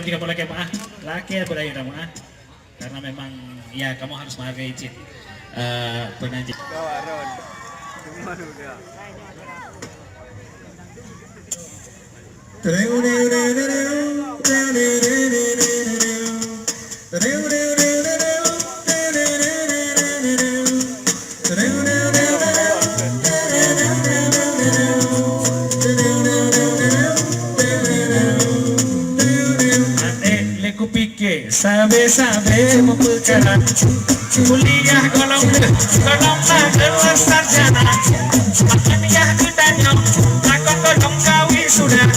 juga boleh kayak maaf laki boleh ya maaf karena memang ya kamu harus menghargai Cid penajik. Sabe mau bergerak kuliah golong gelar sarjana makanya ditanya takon golong kawi sudah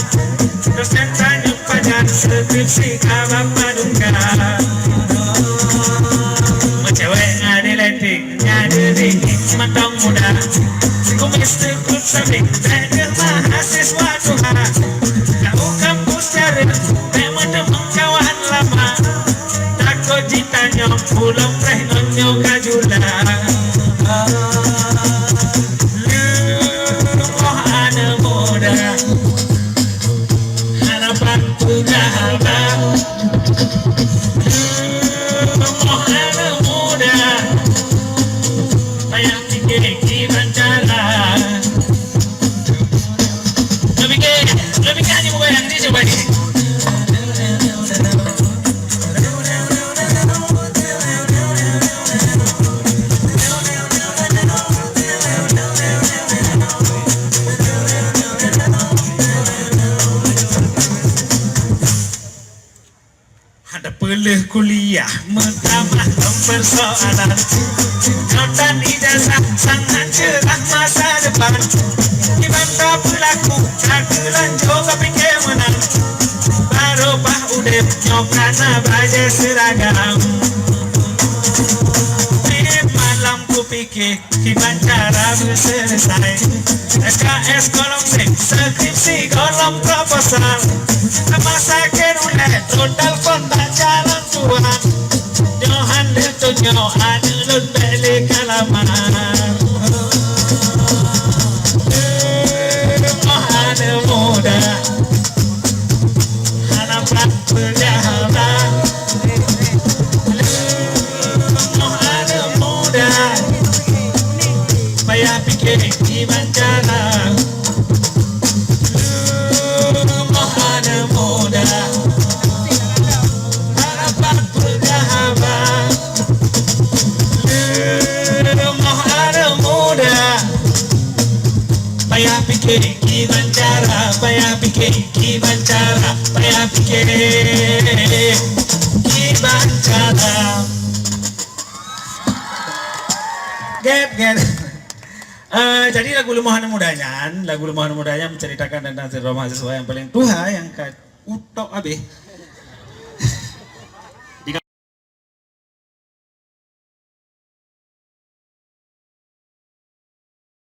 dosen tanya pajar skripsi kabar paduka cewek ngadiletik ngadiletik matang muda kumis tekut sabik dan mahasiswa Tuhan kau kampus cari memang demang kawan lama ditanya pulang prehnonyo kajula lumoh ana muda harapan punya harta lumoh ana muda payah pikir gimana cara lebih kan mau bayang di coba nih. Boleh kuliah menambah persoalan notan ijazah sangat cerah masa depan dibantah pelaku cakulan juga pikir menang barobah udep nyokana baja seragam di malam ku pikir gimana cara selesai SKS kolom skripsi kolom proposal masakin udah total kontak jalan Tuhan Johan letonyo anulut balik kalaman Mohan muda harapan berjahala Mohan muda payah pikir gimana cara payah pikir gimana cara get jadi lagu Lumohan Mudanya menceritakan tentang mahasiswa yang paling tua yang utok abis